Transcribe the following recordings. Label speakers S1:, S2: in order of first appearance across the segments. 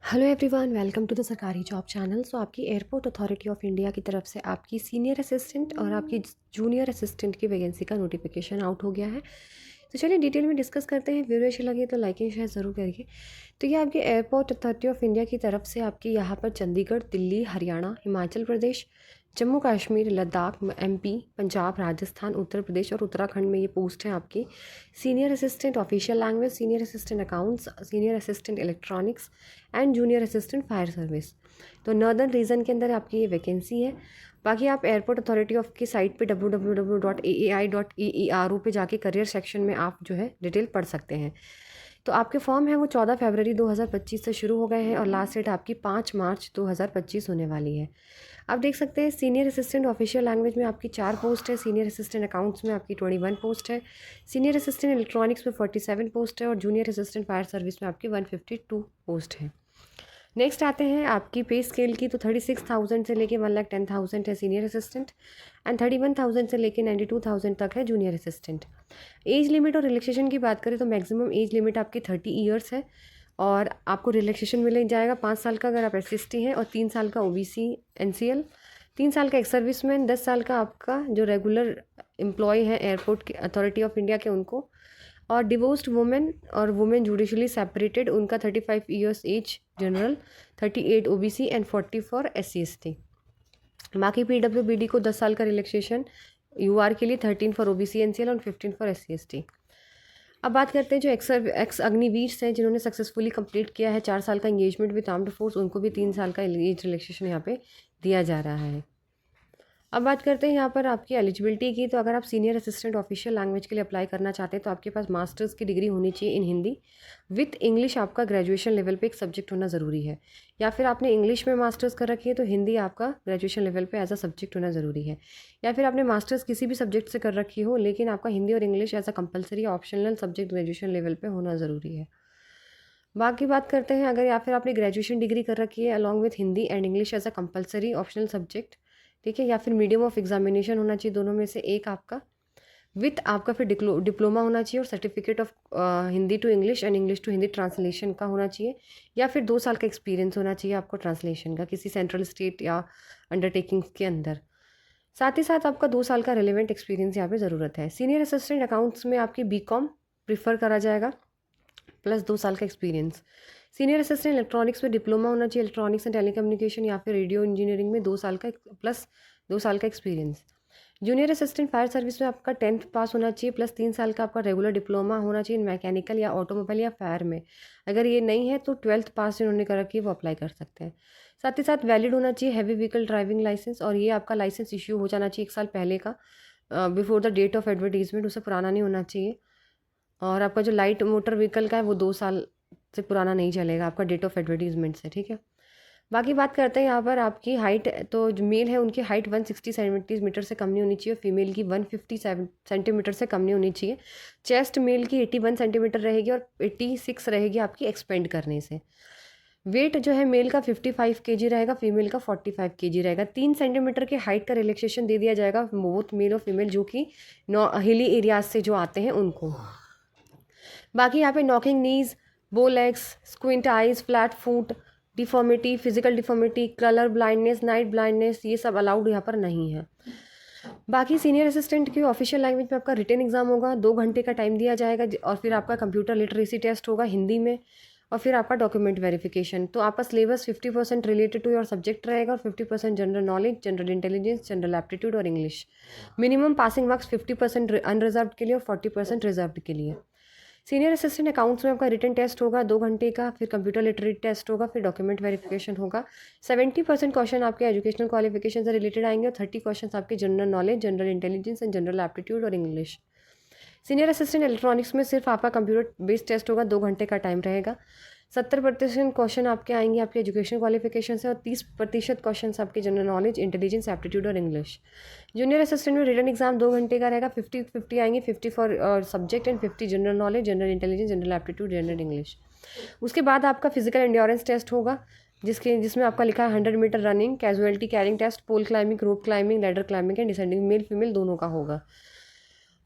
S1: Hello everyone, welcome to the सरकारी job channel. आपकी airport authority of India की तरफ से आपकी सीनियर असिस्टेंट और आपकी जूनियर असिस्टेंट की वैकेंसी का नोटिफिकेशन आउट हो गया है। तो चलिए डिटेल में डिस्कस करते हैं। वीडियो अच्छी लगी तो लाइक एंड शेयर ज़रूर करिए। तो ये आपके एयरपोर्ट अथॉरिटी ऑफ इंडिया की तरफ से आपकी यहाँ पर चंडीगढ़, दिल्ली, हरियाणा, हिमाचल प्रदेश, जम्मू कश्मीर, लद्दाख, एमपी, पंजाब, राजस्थान, उत्तर प्रदेश और उत्तराखंड में ये पोस्ट है आपकी। Senior assistant official language, senior assistant accounts, senior assistant electronics and junior assistant fire service. तो नॉर्दर्न रीजन के अंदर आपकी ये वैकेंसी है। बाकी आप एयरपोर्ट अथॉरिटी ऑफ की साइट पे www.aai.aero पे जाके करियर सेक्शन में आप जो है डिटेल पढ़ सकते हैं। तो आपके फॉर्म है वो 14 फरवरी 2025 से शुरू हो गए हैं और लास्ट डेट आपकी 5 मार्च 2025 होने वाली है। आप देख सकते हैं सीनियर असिस्टेंट ऑफिशियल लैंग्वेज में आपकी 4 पोस्ट है, सीनियर असिस्टेंट अकाउंट्स में आपकी 21 पोस्ट है, सीनियर असिस्टेंट इलेक्ट्रॉनिक्स में 47 पोस्ट है और जूनियर असिस्टेंट फायर सर्विस में आपकी 152 पोस्ट है। नेक्स्ट आते हैं आपकी पे स्केल की। तो 36,000 से लेके 1,10,000 है सीनियर असिस्टेंट एंड 31,000 से लेके 92,000 तक है जूनियर असिस्टेंट। एज लिमिट और रिलैक्सेशन की बात करें तो मैक्सिमम एज लिमिट आपकी 30 ईयर्स है और आपको रिलैक्सेशन मिल जाएगा 5 साल का अगर आप SC हैं और 3 साल का OBC NCL, 3 साल का एक्स सर्विसमैन, 10 साल का आपका जो रेगुलर एम्प्लॉय है एयरपोर्ट की अथॉरिटी ऑफ इंडिया के उनको, और डिवोर्स्ड वुमेन और वुमेन जुडिशली सेपरेटेड उनका 35 years age general, 38 OBC and 40 for SC ST। बाकी PWBD को 10 साल का रिलैक्सेशन, UR के लिए 13 फॉर OBC NCL और 15 फॉर SC ST। अब बात करते हैं जो एक्स अग्निवीर हैं जिन्होंने सक्सेसफुली कंप्लीट किया है 4 साल का इंगेजमेंट विद आर्म्ड फोर्स, उनको भी 3 साल का एज रिलैक्सेशन यहाँ पे दिया जा रहा है। अब बात करते हैं यहाँ पर आपकी एलिजिबिलिटी की। तो अगर आप सीनियर असिस्टेंट ऑफिशियल लैंग्वेज के लिए अप्लाई करना चाहते हैं तो आपके पास मास्टर्स की डिग्री होनी चाहिए इन हिंदी विथ इंग्लिश। आपका ग्रेजुएशन लेवल पे एक सब्जेक्ट होना ज़रूरी है, या फिर आपने इंग्लिश में मास्टर्स कर रखी है तो हिंदी आपका ग्रेजुएशन लेवल पे एज अ सब्जेक्ट होना ज़रूरी है, या फिर आपने मास्टर्स किसी भी सब्जेक्ट से कर रखी हो लेकिन आपका हिंदी और English as a compulsory optional subject graduation level पर होना ज़रूरी है। बाकी बात करते हैं अगर या फिर आपने ग्रेजुएशन डिग्री कर रखी है along with Hindi and English as a compulsory optional subject, ठीक है, या फिर मीडियम ऑफ एग्जामिनेशन होना चाहिए, दोनों में से एक आपका, विथ आपका फिर डिप्लोमा होना चाहिए और certificate of Hindi to English and English to Hindi translation का होना चाहिए, या फिर 2 साल का एक्सपीरियंस होना चाहिए आपको ट्रांसलेशन का किसी सेंट्रल स्टेट या अंडरटेकिंग्स के अंदर। साथ ही साथ आपका 2 साल का रिलेवेंट एक्सपीरियंस यहाँ पे ज़रूरत है। सीनियर असिस्टेंट अकाउंट्स में आपकी BCom प्रीफर करा जाएगा प्लस 2 साल का एक्सपीरियंस। सीनियर असिस्टेंट इलेक्ट्रॉनिक्स में डिप्लोमा होना चाहिए इलेक्ट्रॉनिक्स एंड टेलीकम्युनिकेशन या फिर रेडियो इंजीनियरिंग में 2 साल का प्लस 2 साल का experience. Junior assistant fire service में आपका 10th पास होना चाहिए प्लस 3 साल का आपका रेगुलर डिप्लोमा होना चाहिए मैकेनिकल या ऑटोमोबाइल या फायर में। अगर ये नहीं है तो 12th पास जिन्होंने कर रखी है वो अप्लाई कर सकते हैं। साथ ही साथ वैलिड होना चाहिए हैवी व्हीकल ड्राइविंग लाइसेंस, और ये आपका लाइसेंस इश्यू हो जाना चाहिए 1 साल पहले का, before the date of advertisement, उससे पुराना नहीं होना चाहिए। और आपका जो लाइट मोटर व्हीकल का है वो 2 साल से पुराना नहीं चलेगा आपका डेट ऑफ एडवर्टीजमेंट से, ठीक है। बाकी बात करते हैं यहाँ पर आपकी हाइट। तो जो मेल है उनकी हाइट 160 सेंटीमीटर से कम नहीं होनी चाहिए, फीमेल की 150 सेंटीमीटर से कम नहीं होनी चाहिए। चेस्ट मेल की 81 सेंटीमीटर रहेगी और 86 रहेगी आपकी एक्सपेंड करने से। वेट जो है मेल का 55 kg रहेगा, फीमेल का 45 kg रहेगा। 3 सेंटीमीटर के हाइट का रिलैक्सेशन दे दिया जाएगा बोथ मेल और फीमेल जो कि हिली एरियाज से जो आते हैं उनको। बाकी यहाँ पे knocking knees, bow legs, squint eyes, flat foot, deformity, physical deformity, colour blindness, night blindness, ये सब अलाउड यहाँ पर नहीं है। बाकी सीनियर असिस्टेंट की ऑफिशियल लैंग्वेज में आपका रिटन एग्जाम होगा, 2 घंटे का टाइम दिया जाएगा और फिर आपका कंप्यूटर लिटरेसी टेस्ट होगा हिंदी में, और फिर आपका डॉक्यूमेंट वेरिफिकेशन। तो आपका syllabus 50% related to your subject रहेगा और 50% general knowledge, general intelligence, general aptitude और English. Minimum passing marks 50% unreserved के लिए और 40% रिजर्व्ड के लिए। सीनियर असिस्टेंट अकाउंट्स में आपका रिटन टेस्ट होगा 2 घंटे का, फिर कंप्यूटर लिटरेट टेस्ट होगा, फिर डॉक्यूमेंट वेरिफिकेशन होगा। 70% क्वेश्चन आपके एजुकेशनल क्वालिफिकेशन से रिलेटेड आएंगे और 30 क्वेश्चन आपके general knowledge, general intelligence and general aptitude और इंग्लिश। सीनियर असिस्टेंट इलेक्ट्रॉनिक्स में सिर्फ आपका कंप्यूटर बेस्ड टेस्ट होगा, 2 घंटे का टाइम रहेगा। 70% क्वेश्चन आपके आएंगे आपके एजुकेशन क्वालिफिकेशन से और 30% क्वेश्चन आपके जनरल नॉलेज, इंटेलिजेंस, एप्टीट्यूड और इंग्लिश। जूनियर असिस्टेंट में रिटन एग्जाम 2 घंटे का रहेगा, 50-50 आएंगे, 50 for subject and 50 general knowledge, general intelligence, general aptitude, general English. उसके बाद आपका फिजिकल एंड्योरेंस टेस्ट होगा जिसमें आपका लिखा है 100 metre running, casualty carrying test, pole climbing, rope climbing, ladder climbing and descending, male female दोनों का होगा।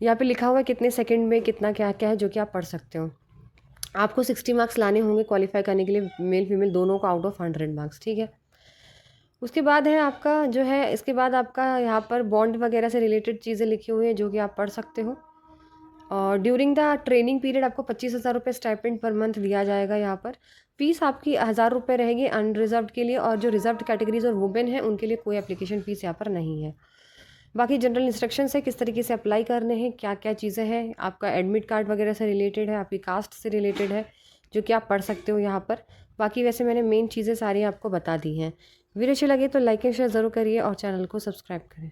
S1: यहाँ पे लिखा हुआ है कितने सेकंड में कितना क्या क्या है जो कि आप पढ़ सकते हो। आपको 60 मार्क्स लाने होंगे क्वालिफाई करने के लिए, मेल फीमेल दोनों को आउट ऑफ 100 मार्क्स, ठीक है। उसके बाद है आपका जो है, इसके बाद आपका यहाँ पर बॉन्ड वगैरह से रिलेटेड चीज़ें लिखी हुई हैं जो कि आप पढ़ सकते हो। और ड्यूरिंग द ट्रेनिंग पीरियड आपको 25,000 रुपये स्टाइपेंड पर मंथ दिया जाएगा। यहाँ पर फीस आपकी 1,000 रुपये रहेगी अनरिजर्व के लिए, और जो रिजर्व्ड कैटेगरीज और वुमेन है उनके लिए कोई एप्लीकेशन फ़ीस यहाँ पर नहीं है। बाकी जनरल इंस्ट्रक्शंस है किस तरीके से अप्लाई करने हैं, क्या क्या चीज़ें हैं, आपका एडमिट कार्ड वगैरह से रिलेटेड है, आपकी कास्ट से रिलेटेड है, जो कि आप पढ़ सकते हो यहाँ पर। बाकी वैसे मैंने मेन चीज़ें सारी आपको बता दी हैं। वीडियो अच्छी लगे तो लाइक एंड शेयर ज़रूर करिए और चैनल को सब्सक्राइब करें।